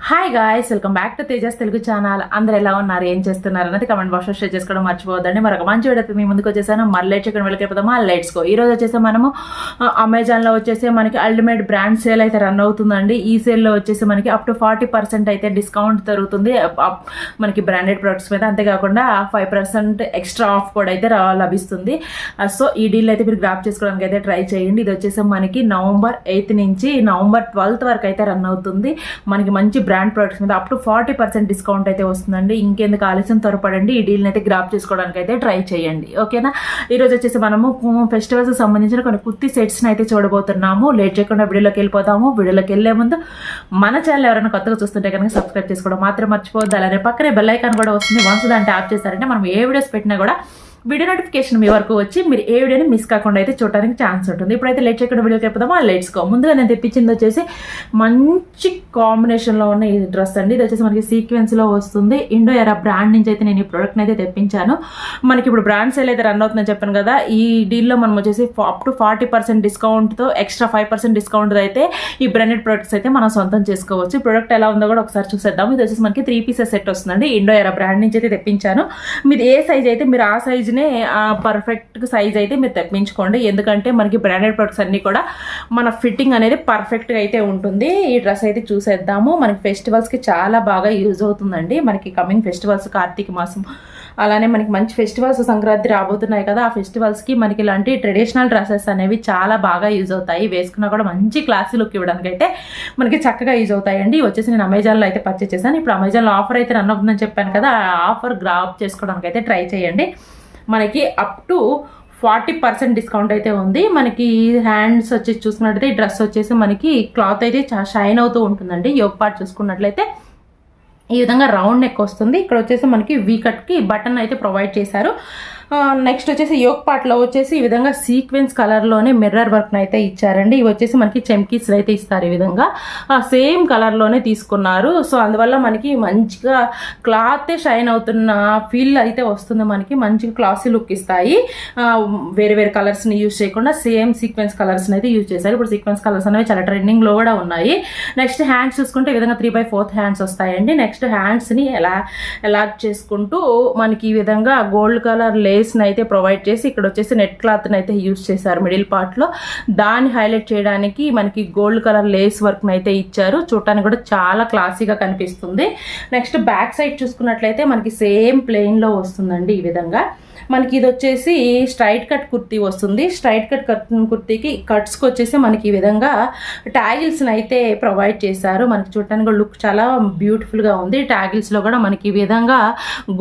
Hi guys, welcome back to Tejas Telugu channel. అందరు ఎలా ఉన్నారు, ఏం చేస్తున్నారు అనేది కమెంట్ బాక్స్లో షేర్ చేసుకోవడం మర్చిపోవద్దండి. మరొక మంచి వీడియో మీ ముందుకు వచ్చేసాను. మళ్ళీ లేట్ చేయకుండా వెళ్ళిపోదామా, లెట్స్ గో. ఈ రోజు వచ్చేసి మనము అమెజాన్లో వచ్చేసి మనకి అల్టిమేట్ బ్రాండ్ సేల్ అయితే రన్ అవుతుందండి. ఈ సేల్లో వచ్చేసి మనకి అప్ టు 40% అయితే డిస్కౌంట్ జరుగుతుంది మనకి బ్రాండెడ్ ప్రొడక్ట్స్ మీద. అంతేకాకుండా 5% ఎక్స్ట్రా ఆఫ్ కూడా అయితే లభిస్తుంది. సో ఈ డీల్ అయితే మీరు గ్రాప్ చేసుకోవడానికి అయితే ట్రై చేయండి. ఇది వచ్చేసి మనకి నవంబర్ 8 నుంచి నవంబర్ 12 వరకు అయితే రన్ అవుతుంది. మనకి మంచి బ్రాండ్ ప్రొడక్ట్స్ మీద అప్ టు 40% డిస్కౌంట్ అయితే వస్తుందండి. ఇంకెందుకు ఆలస్యం, త్వరపడండి, ఈ డీల్ని అయితే గ్రాప్ చేసుకోవడానికి అయితే ట్రై చేయండి. ఓకేనా. ఈరోజు వచ్చేసి మనము ఫెస్టివల్స్ సంబంధించిన కొన్ని కుర్తీ సెట్స్ని అయితే చూడబోతున్నాము. లేట్ చేయకుండా వీడియోలోకి వెళ్ళిపోతాము. వీడియోలోకి వెళ్ళే ముందు మన ఛానల్ ఎవరైనా కొత్తగా చూస్తుంటే కనుక సబ్స్క్రైబ్ చేసుకోవడం మాత్రం మర్చిపోవద్దు. అలానే పక్కనే బెల్ ఐకాన్ కూడా వస్తుంది. వన్స్ దాన్ని ట్యాప్ చేశారంటే మనం ఏ వీడియోస్ పెట్టినా కూడా వీడియో నోటిఫికేషన్ మీ వరకు వచ్చి మీరు ఏ వీడియోని మిస్ కాకుండా అయితే చూడడానికి ఛాన్స్ ఉంటుంది. ఇప్పుడైతే లేట్ చేయకుండా వీడియోకి వెళ్ళిపోదామా, లెట్స్ గో. ముందుగా నేను తెప్పించింది వచ్చేసి మంచి కాంబినేషన్లో ఉన్న ఈ డ్రెస్ అండి. ఇది వచ్చేసి మనకి సీక్వెన్స్లో వస్తుంది. ఇండో ఎరా బ్రాండ్ నుంచి అయితే నేను ఈ ప్రోడక్ట్ని అయితే తెప్పించాను. మనకి ఇప్పుడు బ్రాండ్ సేల్ అయితే రన్ అవుతుందని చెప్పాను కదా. ఈ డీల్లో మనం వచ్చేసి అప్ టు 40% డిస్కౌంట్తో ఎక్స్ట్రా 5% డిస్కౌంట్ అయితే ఈ బ్రాండెడ్ ప్రొడక్ట్స్ అయితే మనం సొంతం చేసుకోవచ్చు. ప్రోడక్ట్ ఎలా ఉందో కూడా ఒకసారి చూసేద్దాము. ఇది వచ్చేసి మనకి 3 పీసెస్ సెట్ వస్తుందండి. ఇండో ఎరా బ్రాండ్ నుంచి అయితే తెప్పించాను. మీరు ఏ సైజ్ అయితే మీరు ఆ సైజ్ పర్ఫెక్ట్ సైజ్ అయితే మీరు తెప్పించుకోండి. ఎందుకంటే మనకి బ్రాండెడ్ ప్రొడక్ట్స్ అన్ని కూడా మన ఫిట్టింగ్ అనేది పర్ఫెక్ట్గా అయితే ఉంటుంది. ఈ డ్రెస్ అయితే చూసేద్దాము. మనకి ఫెస్టివల్స్కి చాలా బాగా యూజ్ అవుతుందండి. మనకి కమింగ్ ఫెస్టివల్స్, కార్తీక మాసం, అలానే మనకి మంచి ఫెస్టివల్స్, సంక్రాంతి రాబోతున్నాయి కదా. ఆ ఫెస్టివల్స్కి మనకి ఇలాంటి ట్రెడిషనల్ డ్రెస్సెస్ అనేవి చాలా బాగా యూజ్ అవుతాయి. వేసుకున్నా కూడా మంచి క్లాసీ లుక్ ఇవ్వడానికి అయితే మనకి చక్కగా యూజ్ అవుతాయండి. వచ్చేసి నేను అమెజాన్లో అయితే పర్చేస్ చేశాను. ఇప్పుడు అమెజాన్లో ఆఫర్ అయితే రన్ అవుతుందని చెప్పాను కదా. ఆ ఆఫర్ గ్రాప్ చేసుకోవడానికి అయితే ట్రై చేయండి. మనకి అప్ టు 40% డిస్కౌంట్ అయితే ఉంది. మనకి హ్యాండ్స్ వచ్చేసి చూసుకున్నట్లయితే ఈ డ్రెస్ వచ్చేసి మనకి క్లాత్ అయితే షైన్ అవుతూ ఉంటుందండి. యోగ్ పార్ట్ చూసుకున్నట్లయితే ఈ విధంగా రౌండ్ నెక్ వస్తుంది. ఇక్కడ వచ్చేసి మనకి వీ కట్కి బటన్ అయితే ప్రొవైడ్ చేశారు. నెక్స్ట్ వచ్చేసి యోగ్ పార్ట్లో వచ్చేసి ఈ విధంగా సీక్వెన్స్ కలర్లోనే మిర్రర్ వర్క్ని అయితే ఇచ్చారండి. ఇవి వచ్చేసి మనకి చెమ్కీస్ అయితే ఇస్తారు. ఈ విధంగా సేమ్ కలర్లోనే తీసుకున్నారు. సో అందువల్ల మనకి మంచిగా క్లాత్ షైన్ అవుతున్న ఫీల్ అయితే వస్తుంది. మనకి మంచి క్లాసీ లుక్ ఇస్తాయి. వేరే వేరే కలర్స్ని యూజ్ చేయకుండా సేమ్ సీక్వెన్స్ కలర్స్ని అయితే యూజ్ చేశారు. ఇప్పుడు సీక్వెన్స్ కలర్స్ అనేవి చాలా ట్రెండింగ్లో కూడా ఉన్నాయి. నెక్స్ట్ హ్యాండ్స్ చూసుకుంటే ఈ విధంగా 3/4 హ్యాండ్స్ వస్తాయండి. నెక్స్ట్ హ్యాండ్స్ని ఎలా చేసుకుంటూ మనకి ఈ విధంగా గోల్డ్ కలర్ లేస్ని అయితే ప్రొవైడ్ చేసి ఇక్కడ వచ్చేసి నెట్ క్లాత్ని అయితే యూజ్ చేశారు మిడిల్ పార్ట్లో. దాన్ని హైలైట్ చేయడానికి మనకి గోల్డ్ కలర్ లేస్ వర్క్ని అయితే ఇచ్చారు. చూడటానికి కూడా చాలా క్లాసీగా కనిపిస్తుంది. నెక్స్ట్ బ్యాక్ సైడ్ చూసుకున్నట్లయితే మనకి సేమ్ ప్లెయిన్లో వస్తుందండి. ఈ విధంగా మనకి ఇది వచ్చేసి స్ట్రైట్ కట్ కుర్తీ వస్తుంది. స్ట్రైట్ కట్ కుర్తీకి కట్స్కి వచ్చేసి మనకి ఈ విధంగా ట్యాగిల్స్ని అయితే ప్రొవైడ్ చేశారు. మనకి చూడటానికి లుక్ చాలా బ్యూటిఫుల్గా ఉంది. ట్యాగిల్స్లో కూడా మనకి ఈ విధంగా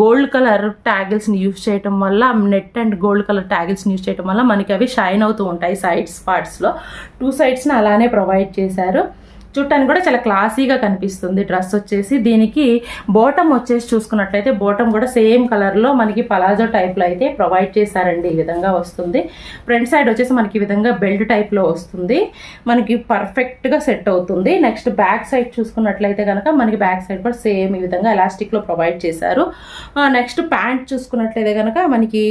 గోల్డ్ కలర్ ట్యాగిల్స్ని యూజ్ చేయడం వల్ల, నెట్ అండ్ గోల్డ్ కలర్ ట్యాగిల్స్ని యూజ్ చేయడం వల్ల మనకి అవి షైన్ అవుతూ ఉంటాయి. సైడ్స్ పార్ట్స్లో 2 సైడ్స్ని అలానే ప్రొవైడ్ చేశారు. చూడటానికి కూడా చాలా క్లాసీగా కనిపిస్తుంది డ్రెస్ వచ్చేసి. దీనికి బాటమ్ వచ్చేసి చూసుకున్నట్లయితే బాటమ్ కూడా సేమ్ కలర్లో మనకి పలాజో టైప్లో అయితే ప్రొవైడ్ చేశారండి. ఈ విధంగా వస్తుంది. ఫ్రంట్ సైడ్ వచ్చేసి మనకి ఈ విధంగా బెల్ట్ టైప్లో వస్తుంది. మనకి పర్ఫెక్ట్గా సెట్ అవుతుంది. నెక్స్ట్ బ్యాక్ సైడ్ చూసుకున్నట్లయితే కనుక మనకి బ్యాక్ సైడ్ కూడా సేమ్ ఈ విధంగా ఎలాస్టిక్లో ప్రొవైడ్ చేశారు. నెక్స్ట్ ప్యాంట్ చూసుకున్నట్లయితే కనుక మనకి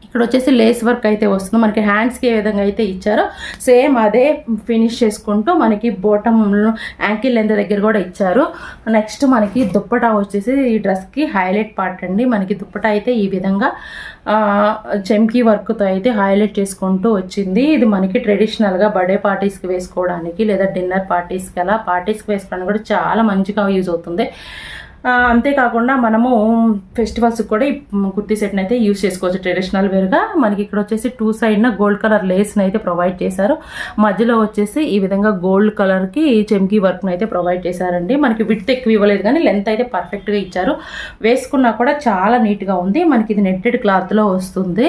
ఇక్కడ వచ్చేసి లేస్ వర్క్ అయితే వస్తుంది. మనకి హ్యాండ్స్కి ఏ విధంగా అయితే ఇచ్చారో సేమ్ అదే ఫినిష్ చేసుకుంటూ మనకి బాటమ్ యాంకిల్ లెంత్ దగ్గర కూడా ఇచ్చారు. నెక్స్ట్ మనకి దుప్పటా వచ్చేసి ఈ డ్రెస్కి హైలైట్ పార్ట్ అండి. మనకి దుప్పటా అయితే ఈ విధంగా చెమ్కీ వర్క్తో అయితే హైలైట్ చేసుకుంటూ వచ్చింది. ఇది మనకి ట్రెడిషనల్గా బర్త్డే పార్టీస్కి వేసుకోవడానికి లేదా డిన్నర్ పార్టీస్కి అలా పార్టీస్కి వేసుకోవడానికి కూడా చాలా మంచిగా యూజ్ అవుతుంది. అంతేకాకుండా మనము ఫెస్టివల్స్కి కూడా ఈ కుర్తీ సెట్ని అయితే యూజ్ చేసుకోవచ్చు ట్రెడిషనల్ వేర్గా. మనకి ఇక్కడ వచ్చేసి 2 సైడ్న గోల్డ్ కలర్ లేస్ని అయితే ప్రొవైడ్ చేశారు. మధ్యలో వచ్చేసి ఈ విధంగా గోల్డ్ కలర్కి చెమ్కీ వర్క్ని అయితే ప్రొవైడ్ చేశారండి. మనకి విడ్త్ ఎక్కువ ఇవ్వలేదు కానీ లెంత్ అయితే పర్ఫెక్ట్గా ఇచ్చారు. వేసుకున్నా కూడా చాలా నీట్గా ఉంది. మనకి ఇది నెట్టెడ్ క్లాత్లో వస్తుంది.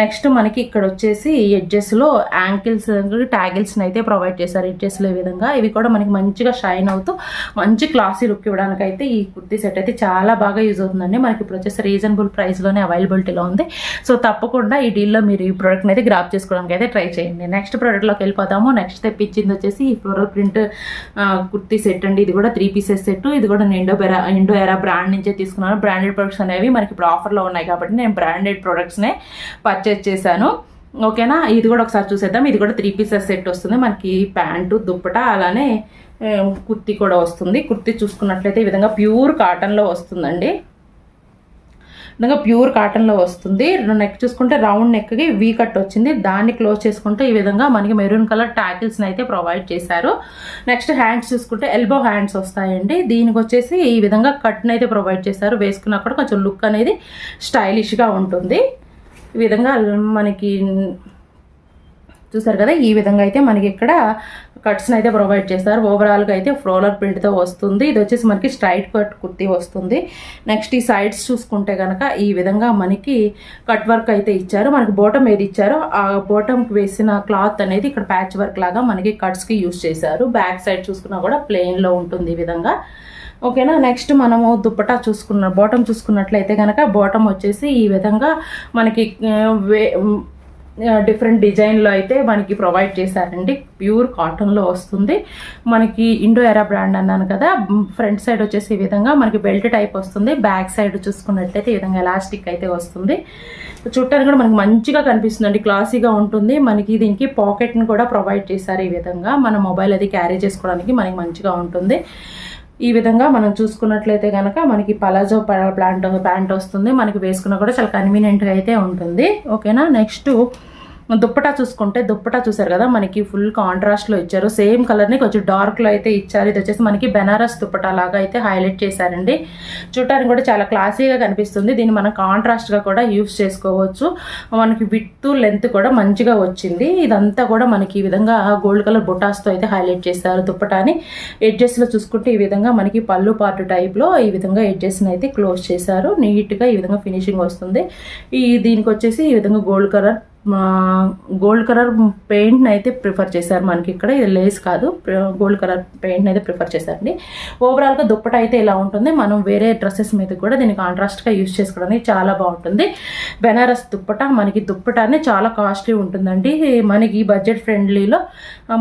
నెక్స్ట్ మనకి ఇక్కడ వచ్చేసి ఎడ్జెస్లో యాంకిల్స్ ట్యాగిల్స్ని అయితే ప్రొవైడ్ చేశారు. ఎడ్జెస్లో ఈ విధంగా ఇవి కూడా మనకి మంచిగా షైన్ అవుతూ మంచి క్లాసీ లుక్ ఇవ్వడానికి అయితే ఈ కుర్తీ సెట్ అయితే చాలా బాగా యూజ్ అవుతుందండి. మనకి ఇప్పుడు వచ్చేసి రీజనబుల్ ప్రైస్లోనే అవైలబిలిటీలో ఉంది. సో తప్పకుండా ఈ డీల్లో మీరు ఈ ప్రోడక్ట్ని అయితే గ్రాప్ చేసుకోవడానికి అయితే ట్రై చేయండి. నెక్స్ట్ ప్రోడక్ట్లోకి వెళ్ళిపోతాము. నెక్స్ట్ తెప్పించింది వచ్చేసి ఈ ఫ్లోరల్ ప్రింట్ కుర్తీ సెట్ అండి. ఇది కూడా 3 పీసెస్ సెట్. ఇది కూడా నేను ఇండో ఎరా బ్రాండ్ నుంచే తీసుకున్నాను. బ్రాండెడ్ ప్రొడక్ట్స్ అనేవి మనకి ఇప్పుడు ఆఫర్లో ఉన్నాయి కాబట్టి నేను బ్రాండెడ్ ప్రొడక్ట్స్నే పర్చేస్ చేశాను. ఓకేనా, ఇది కూడా ఒకసారి చూసేద్దాం. ఇది కూడా 3 పీసెస్ సెట్ వస్తుంది మనకి, ప్యాంటు దుప్పట అలానే కుర్తీ కూడా వస్తుంది. కుర్తీ చూసుకున్నట్లయితే ఈ విధంగా ప్యూర్ కాటన్లో వస్తుందండి, విధంగా ప్యూర్ కాటన్లో వస్తుంది. నెక్ చూసుకుంటే రౌండ్ నెక్కి వీ కట్ వచ్చింది, దాన్ని క్లోజ్ చేసుకుంటే ఈ విధంగా మనకి మెరూన్ కలర్ ట్యాకిల్స్ని అయితే ప్రొవైడ్ చేశారు. నెక్స్ట్ హ్యాండ్స్ చూసుకుంటే ఎల్బో హ్యాండ్స్ వస్తాయండి. దీనికి వచ్చేసి ఈ విధంగా కట్ని అయితే ప్రొవైడ్ చేశారు. వేసుకున్నప్పుడు కొంచెం లుక్ అనేది స్టైలిష్గా ఉంటుంది. ఈ విధంగా మనకి చూసారు కదా, ఈ విధంగా అయితే మనకి ఇక్కడ కట్స్ని అయితే ప్రొవైడ్ చేస్తారు. ఓవరాల్గా అయితే ఫ్లోరల్ ప్రింట్తో వస్తుంది. ఇది వచ్చేసి మనకి స్ట్రైట్ కట్ కుర్తీ వస్తుంది. నెక్స్ట్ ఈ సైడ్స్ చూసుకుంటే కనుక ఈ విధంగా మనకి కట్ వర్క్ అయితే ఇచ్చారు. మనకి బోటం ఏది ఇచ్చారో ఆ బోటంకి వేసిన క్లాత్ అనేది ఇక్కడ ప్యాచ్ వర్క్ లాగా మనకి కట్స్కి యూజ్ చేశారు. బ్యాక్ సైడ్ చూసుకున్నా కూడా ప్లెయిన్లో ఉంటుంది ఈ విధంగా. ఓకేనా, నెక్స్ట్ మనము దుప్పటా బాటం చూసుకున్నట్లయితే కనుక బాటం వచ్చేసి ఈ విధంగా మనకి డిఫరెంట్ డిజైన్లో అయితే మనకి ప్రొవైడ్ చేశారండి. ప్యూర్ కాటన్లో వస్తుంది. మనకి ఇండో ఎరా బ్రాండ్ అన్నాను కదా, ఫ్రంట్ సైడ్ వచ్చేసి ఈ విధంగా మనకి బెల్ట్ టైప్ వస్తుంది. బ్యాక్ సైడ్ చూసుకున్నట్లయితే ఈ విధంగా ఎలాస్టిక్ అయితే వస్తుంది. చుట్టానికి కూడా మనకి మంచిగా కనిపిస్తుందండి, క్లాసీగా ఉంటుంది. మనకి దీనికి పాకెట్ని కూడా ప్రొవైడ్ చేశారు. ఈ విధంగా మన మొబైల్ అది క్యారీ చేసుకోవడానికి మనకి మంచిగా ఉంటుంది. ఈ విధంగా మనం చూసుకున్నట్లయితే కనుక మనకి పలాజో ప్యాంట్ వస్తుంది. మనకి వేసుకున్నా కూడా చాలా కన్వీనియంట్గా అయితే ఉంటుంది. ఓకేనా, నెక్స్ట్ దుప్పటా చూసుకుంటే దుప్పటా చూసారు కదా, మనకి ఫుల్ కాంట్రాస్ట్లో ఇచ్చారు. సేమ్ కలర్ని కొంచెం డార్క్లో అయితే ఇచ్చారు. ఇది వచ్చేసి మనకి బెనారస్ దుప్పటా లాగా అయితే హైలైట్ చేశారండి. చూడటానికి కూడా చాలా క్లాసీగా కనిపిస్తుంది. దీన్ని మనం కాంట్రాస్ట్గా కూడా యూస్ చేసుకోవచ్చు. మనకి విడ్త్ లెంత్ కూడా మంచిగా వచ్చింది. ఇదంతా కూడా మనకి ఈ విధంగా గోల్డ్ కలర్ బుటాస్తో అయితే హైలైట్ చేశారు దుప్పటాని. ఎడ్జెస్లో చూసుకుంటే ఈ విధంగా మనకి పళ్ళు పార్ట్ టైప్లో ఈ విధంగా ఎడ్జెస్ని అయితే క్లోజ్ చేశారు. నీట్గా ఈ విధంగా ఫినిషింగ్ వస్తుంది. దీనికి వచ్చేసి ఈ విధంగా గోల్డ్ కలర్ పెయింట్ని అయితే ప్రిఫర్ చేశారు. మనకి ఇక్కడ ఇది లేస్ కాదు, గోల్డ్ కలర్ పెయింట్ని అయితే ప్రిఫర్ చేశారండి. ఓవరాల్గా దుప్పట అయితే ఇలా ఉంటుంది. మనం వేరే డ్రెస్సెస్ మీద కూడా దీన్ని కాంట్రాస్ట్గా యూజ్ చేసుకోవడానికి చాలా బాగుంటుంది. బెనారస్ దుప్పట మనకి దుప్పటాన్ని చాలా కాస్ట్లీ ఉంటుందండి. మనకి బడ్జెట్ ఫ్రెండ్లీలో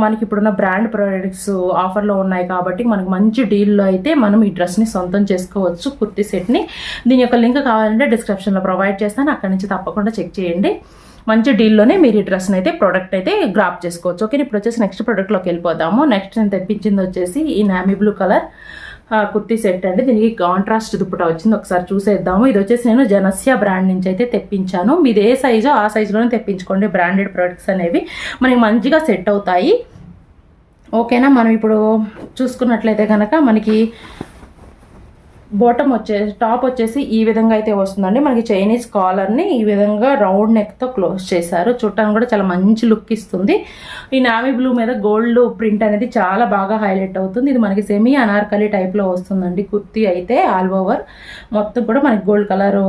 మనకి ఇప్పుడున్న బ్రాండ్ ప్రొడక్ట్స్ ఆఫర్లో ఉన్నాయి కాబట్టి మనకి మంచి డీల్లో అయితే మనం ఈ డ్రెస్ని సొంతం చేసుకోవచ్చు, కుర్తీ సెట్ని. దీని యొక్క లింక్ కావాలంటే డిస్క్రిప్షన్లో ప్రొవైడ్ చేస్తాను, అక్కడి నుంచి తప్పకుండా చెక్ చేయండి. మంచి డీల్లోనే మీరు ఈ డ్రెస్ని అయితే ప్రోడక్ట్ అయితే గ్రాప్ చేసుకోవచ్చు. ఓకే, ఇప్పుడు వచ్చేసి నెక్స్ట్ ప్రోడక్ట్లోకి వెళ్ళిపోదాము. నెక్స్ట్ నేను తెప్పించింది వచ్చేసి ఈ నామీ బ్లూ కలర్ కుర్తీ సెట్ అండి. దీనికి కాంట్రాస్ట్ దుప్పట వచ్చింది, ఒకసారి చూసేద్దాము. ఇది వచ్చేసి నేను జనస్యా బ్రాండ్ నుంచి అయితే తెప్పించాను. మీది ఏ సైజో ఆ సైజులోనే తెప్పించుకోండి. బ్రాండెడ్ ప్రొడక్ట్స్ అనేవి మనకి మంచిగా సెట్ అవుతాయి. ఓకేనా, మనం ఇప్పుడు చూసుకున్నట్లయితే కనుక మనకి టాప్ వచ్చేసి ఈ విధంగా అయితే వస్తుందండి. మనకి చైనీస్ కాలర్ని ఈ విధంగా రౌండ్ నెక్తో క్లోజ్ చేశారు. చుట్టానికి కూడా చాలా మంచి లుక్ ఇస్తుంది. ఈ నావీ బ్లూ మీద గోల్డ్ ప్రింట్ అనేది చాలా బాగా హైలైట్ అవుతుంది. ఇది మనకి సెమీ అనార్కలి టైప్లో వస్తుందండి. కుర్తీ అయితే ఆల్ ఓవర్ మొత్తం కూడా మనకి గోల్డ్ కలర్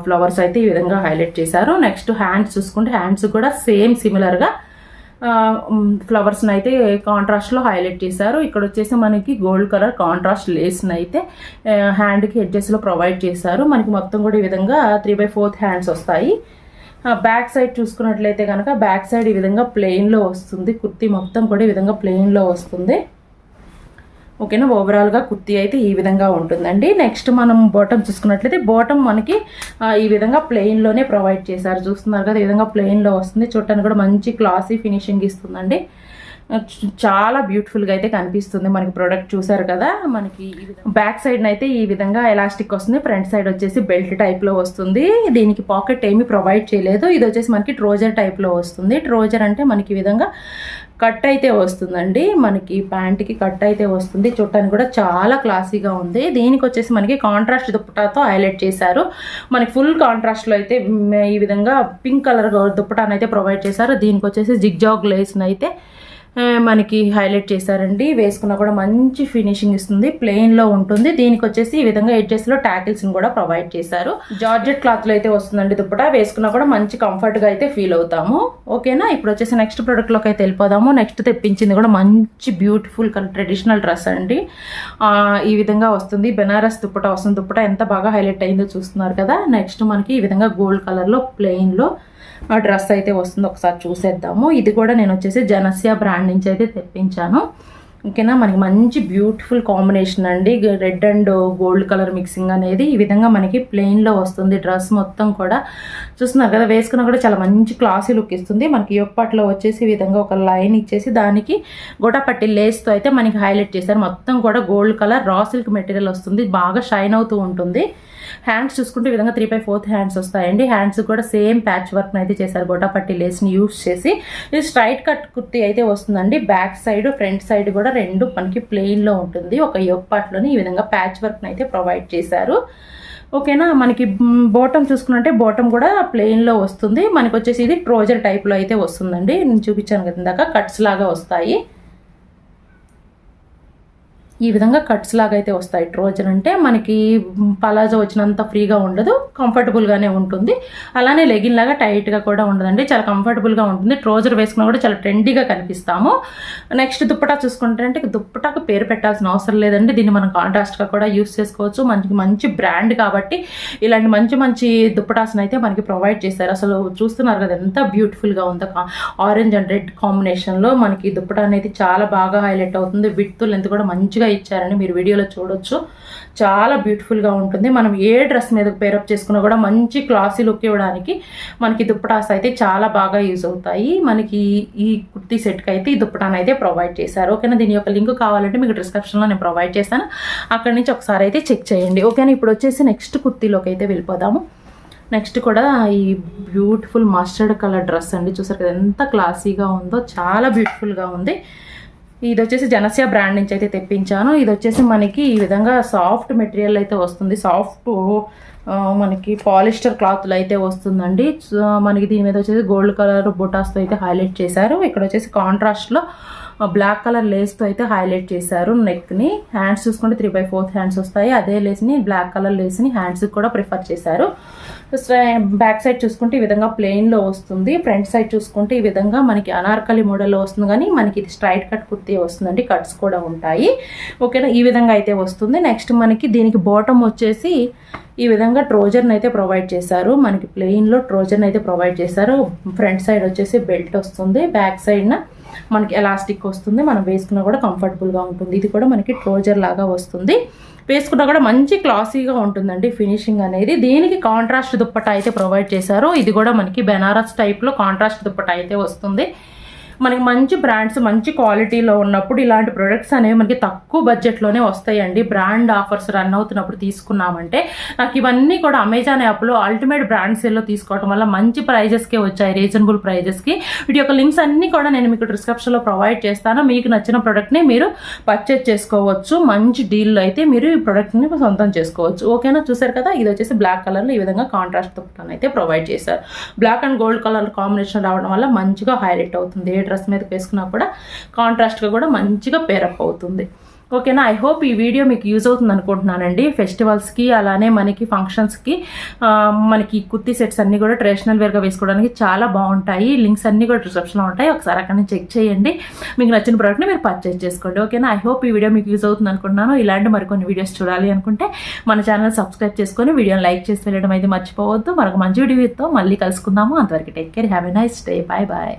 ఫ్లవర్స్ అయితే ఈ విధంగా హైలైట్ చేశారు. నెక్స్ట్ హ్యాండ్స్ చూసుకుంటే హ్యాండ్స్ కూడా సేమ్ సిమిలర్గా ఫ్లవర్స్ని అయితే కాంట్రాస్ట్లో హైలైట్ చేశారు. ఇక్కడ వచ్చేసి మనకి గోల్డ్ కలర్ కాంట్రాస్ట్ లేస్ని అయితే హ్యాండ్కి ఎడ్జెస్లో ప్రొవైడ్ చేశారు. మనకి మొత్తం కూడా ఈ విధంగా 3/4 హ్యాండ్స్ వస్తాయి. బ్యాక్ సైడ్ చూసుకున్నట్లయితే కనుక బ్యాక్ సైడ్ ఈ విధంగా ప్లెయిన్లో వస్తుంది. కుర్తీ మొత్తం కూడా ఈ విధంగా ప్లెయిన్లో వస్తుంది. ఓకేనా, ఓవరాల్గా కుర్తీ అయితే ఈ విధంగా ఉంటుందండి. నెక్స్ట్ మనం బాటమ్ చూసుకున్నట్లయితే బాటమ్ మనకి ఈ విధంగా ప్లెయిన్లోనే ప్రొవైడ్ చేశారు. చూస్తున్నారు కదా, ఈ విధంగా ప్లెయిన్లో వస్తుంది. చూడటానికి కూడా మంచి క్లాసీ ఫినిషింగ్ ఇస్తుందండి. చాలా బ్యూటిఫుల్గా అయితే కనిపిస్తుంది. మనకి ప్రోడక్ట్ చూసారు కదా, మనకి బ్యాక్ సైడ్ అయితే ఈ విధంగా ఎలాస్టిక్ వస్తుంది. ఫ్రంట్ సైడ్ వచ్చేసి బెల్ట్ టైప్లో వస్తుంది. దీనికి పాకెట్ ఏమీ ప్రొవైడ్ చేయలేదు. ఇది వచ్చేసి మనకి ట్రోజర్ టైప్లో వస్తుంది. ట్రోజర్ అంటే మనకి ఈ విధంగా కట్ అయితే వస్తుందండి. మనకి ప్యాంట్కి కట్ అయితే వస్తుంది. చూడటానికి కూడా చాలా క్లాసీగా ఉంది. దీనికి వచ్చేసి మనకి కాంట్రాస్ట్ దుప్పటాతో హైలైట్ చేశారు. మనకి ఫుల్ కాంట్రాస్ట్లో అయితే ఈ విధంగా పింక్ కలర్ దుప్పటాన్ని అయితే ప్రొవైడ్ చేశారు. దీనికి వచ్చేసి జిగ్జాగ్ లేస్ని అయితే మనకి హైలైట్ చేశారండి. వేసుకున్నా కూడా మంచి ఫినిషింగ్ ఇస్తుంది. ప్లెయిన్లో ఉంటుంది. దీనికి వచ్చేసి ఈ విధంగా ఎడ్జెస్లో ట్యాకిల్స్ని కూడా ప్రొవైడ్ చేశారు. జార్జెట్ క్లాత్లో అయితే వస్తుందండి దుప్పట. వేసుకున్నా కూడా మంచి కంఫర్ట్గా అయితే ఫీల్ అవుతాము. ఓకేనా, ఇప్పుడు వచ్చేసి నెక్స్ట్ ప్రోడక్ట్లోకి అయితే వెళ్ళిపోదాము. నెక్స్ట్ తెప్పించింది కూడా మంచి బ్యూటిఫుల్ ట్రెడిషనల్ డ్రెస్ అండి. ఈ విధంగా వస్తుంది. బెనారస్ దుప్పట వస్తుంది. దుప్పట ఎంత బాగా హైలైట్ అయిందో చూస్తున్నారు కదా. నెక్స్ట్ మనకి ఈ విధంగా గోల్డ్ కలర్లో ప్లెయిన్లో డ్రెస్ అయితే వస్తుంది. ఒకసారి చూసేద్దాము. ఇది కూడా నేను వచ్చేసి జనస్యా బ్రాండ్ నుంచి అయితే తెప్పించాను. ఓకేనా. మనకి మంచి బ్యూటిఫుల్ కాంబినేషన్ అండి, red and gold colour mixing అనేది. ఈ విధంగా మనకి ప్లెయిన్లో వస్తుంది డ్రెస్ మొత్తం కూడా. చూస్తున్నారు కదా, వేసుకున్నా కూడా చాలా మంచి క్లాసీ లుక్ ఇస్తుంది. మనకి యొప్పాట్లో వచ్చేసి ఈ విధంగా ఒక లైన్ ఇచ్చేసి దానికి గొటపట్టి లేస్తో అయితే మనకి హైలైట్ చేశారు. మొత్తం కూడా gold colour raw silk material వస్తుంది, బాగా షైన్ అవుతూ ఉంటుంది. హ్యాండ్స్ చూసుకుంటే ఈ విధంగా 3/4 హ్యాండ్స్ వస్తాయండి. హ్యాండ్స్ కూడా సేమ్ ప్యాచ్ వర్క్ అయితే చేశారు, గొటపట్టి లేస్ని యూస్ చేసి. ఇది స్ట్రైట్ కట్ కుర్తీ అయితే వస్తుందండి. బ్యాక్ సైడ్ ఫ్రంట్ సైడ్ కూడా రెండు మనకి ప్లెయిన్లో ఉంటుంది. ఒక యొప్పాట్లోని ఈ విధంగా ప్యాచ్ వర్క్ని అయితే ప్రొవైడ్ చేశారు. ఓకేనా. మనకి బాటమ్ చూసుకున్నట్టే బాటమ్ కూడా ప్లెయిన్లో వస్తుంది. మనకి వచ్చేసి ఇది ట్రోజర్ టైప్లో అయితే వస్తుందండి. నేను చూపించాను కదా ఇందాక, కట్స్ లాగా వస్తాయి. ఈ విధంగా కట్స్ లాగా అయితే వస్తాయి. ట్రోజర్ అంటే మనకి పలాజో వచ్చినంత ఫ్రీగా ఉండదు, కంఫర్టబుల్గానే ఉంటుంది. అలానే లెగిన్ లాగా టైట్గా కూడా ఉండదండి, చాలా కంఫర్టబుల్గా ఉంటుంది. ట్రోజర్ వేసుకున్నా కూడా చాలా ట్రెండీగా కనిపిస్తాము. నెక్స్ట్ దుప్పటా చూసుకుంటే దుప్పటాకు పేరు పెట్టాల్సిన అవసరం లేదండి. దీన్ని మనం కాంట్రాస్ట్గా కూడా యూస్ చేసుకోవచ్చు. మనకి మంచి బ్రాండ్ కాబట్టి ఇలాంటి మంచి మంచి దుప్పటాస్ని అయితే మనకి ప్రొవైడ్ చేశారు. అసలు చూస్తున్నారు కదా ఎంత బ్యూటిఫుల్గా ఉందో. ఆరెంజ్ అండ్ రెడ్ కాంబినేషన్లో మనకి దుప్పటా అనేది చాలా బాగా హైలైట్ అవుతుంది. విడ్త్ లెంత్ కూడా మంచిగా ఇచ్చారని మీరు వీడియోలో చూడొచ్చు. చాలా బ్యూటిఫుల్గా ఉంటుంది. మనం ఏ డ్రెస్ మీద పేరప్ చేసుకున్నా కూడా మంచి క్లాసీ లుక్ ఇవ్వడానికి మనకి దుప్పటాస్ అయితే చాలా బాగా యూజ్ అవుతాయి. మనకి ఈ కుర్తీ సెట్కి అయితే ఈ దుప్పటాన్ని అయితే ప్రొవైడ్ చేశారు. ఓకేనా. దీని యొక్క లింక్ కావాలంటే మీకు డిస్క్రిప్షన్లో నేను ప్రొవైడ్ చేశాను, అక్కడి నుంచి ఒకసారి అయితే చెక్ చేయండి. ఓకేనా. ఇప్పుడు వచ్చేసి నెక్స్ట్ కుర్తీలోకి అయితే వెళ్ళిపోదాము. నెక్స్ట్ కూడా ఈ బ్యూటిఫుల్ మస్టర్డ్ కలర్ డ్రెస్ అండి. చూసారు కదా ఎంత క్లాసీగా ఉందో, చాలా బ్యూటిఫుల్గా ఉంది. ఇది వచ్చేసి జనస్యా బ్రాండ్ నుంచి అయితే తెప్పించాను. ఇది వచ్చేసి మనకి ఈ విధంగా సాఫ్ట్ మెటీరియల్ అయితే వస్తుంది. సాఫ్ట్ మనకి పాలిస్టర్ క్లాత్లు అయితే వస్తుందండి. మనకి దీని మీద వచ్చేసి గోల్డ్ కలర్ బొటాస్తో అయితే హైలైట్ చేశారు. ఇక్కడ వచ్చేసి కాంట్రాస్ట్లో బ్లాక్ కలర్ లేస్తో అయితే హైలైట్ చేశారు నెక్ని. హ్యాండ్స్ చూసుకుంటే 3/4 హ్యాండ్స్ వస్తాయి. అదే లేస్ని బ్లాక్ కలర్ లేస్ని హ్యాండ్స్కి కూడా ప్రిఫర్ చేశారు. బ్యాక్ సైడ్ చూసుకుంటే ఈ విధంగా ప్లెయిన్లో వస్తుంది. ఫ్రంట్ సైడ్ చూసుకుంటే ఈ విధంగా మనకి అనార్కలి మోడల్లో వస్తుంది, కానీ మనకి ఇది స్ట్రైట్ కట్ కుర్తీ వస్తుందండి. కట్స్ కూడా ఉంటాయి. ఓకేనా. ఈ విధంగా అయితే వస్తుంది. నెక్స్ట్ మనకి దీనికి బాటమ్ వచ్చేసి ఈ విధంగా ట్రోజర్ని అయితే ప్రొవైడ్ చేశారు. మనకి ప్లెయిన్లో ట్రోజర్ని అయితే ప్రొవైడ్ చేశారు. ఫ్రంట్ సైడ్ వచ్చేసి బెల్ట్ వస్తుంది, బ్యాక్ సైడ్న మనకి ఎలాస్టిక్ వస్తుంది. మనం వేసుకున్నా కూడా కంఫర్టబుల్గా ఉంటుంది. ఇది కూడా మనకి ట్రోజర్ లాగా వస్తుంది. వేసుకున్నా కూడా మంచి క్లాసీగా ఉంటుందండి ఫినిషింగ్ అనేది. దీనికి కాంట్రాస్ట్ దుప్పట అయితే ప్రొవైడ్ చేశారు. ఇది కూడా మనకి బెనారస్ టైప్లో కాంట్రాస్ట్ దుప్పట అయితే వస్తుంది. మనకి మంచి బ్రాండ్స్ మంచి క్వాలిటీలో ఉన్నప్పుడు ఇలాంటి ప్రొడక్ట్స్ అనేవి మనకి తక్కువ బడ్జెట్లోనే వస్తాయండి. బ్రాండ్ ఆఫర్స్ రన్ అవుతున్నప్పుడు తీసుకున్నామంటే, నాకు ఇవన్నీ కూడా అమెజాన్ యాప్లో అల్టిమేట్ బ్రాండ్ సేల్లో తీసుకోవడం వల్ల మంచి ప్రైజెస్కే వచ్చాయి, రీజనబుల్ ప్రైజెస్కి. వీటి యొక్క లింక్స్ అన్నీ కూడా నేను మీకు డిస్క్రిప్షన్లో ప్రొవైడ్ చేస్తాను. మీకు నచ్చిన ప్రోడక్ట్ని మీరు పర్చేజ్ చేసుకోవచ్చు. మంచి డీల్లో అయితే మీరు ఈ ప్రోడక్ట్ని సొంతం చేసుకోవచ్చు. ఓకేనా. చూసారు కదా, ఇది వచ్చేసి బ్లాక్ కలర్లో ఈ విధంగా కాంట్రాస్ట్ దుప్పటాన్ని అయితే ప్రొవైడ్ చేశారు. Black and gold colour combination రావడం వల్ల మంచిగా హైలైట్ అవుతుంది. డ్రెస్ మీద వేసుకున్నా కూడా కాంట్రాస్ట్గా కూడా మంచిగా పేరప్ అవుతుంది. ఓకేనా. ఐ హోప్ ఈ వీడియో మీకు యూజ్ అవుతుంది అనుకుంటున్నానండి. ఫెస్టివల్స్కి అలానే మనకి ఫంక్షన్స్కి మనకి కుర్తీ సెట్స్ అన్నీ కూడా ట్రెడిషనల్ వేర్గా వేసుకోవడానికి చాలా బాగుంటాయి. లింక్స్ అన్నీ కూడా డిస్క్రిప్షన్లో ఉంటాయి, ఒకసారి అక్కడ నుంచి చెక్ చేయండి. మీకు నచ్చిన ప్రోడక్ట్ని మీరు పర్చేజ్ చేసుకోండి. ఓకేనా. ఐ హోప్ ఈ వీడియో మీకు యూజ్ అవుతుంది అనుకుంటున్నాను. ఇలాంటి మరికొన్ని వీడియోస్ చూడాలి అనుకుంటే మన ఛానల్ సబ్స్క్రైబ్ చేసుకొని వీడియోని లైక్ చేసి వెళ్ళడం అయితే మర్చిపోవద్దు. మరొక మంచి వీడియోతో మళ్ళీ కలుసుకుందాము. అంతవరకు take care, have a nice day, bye bye.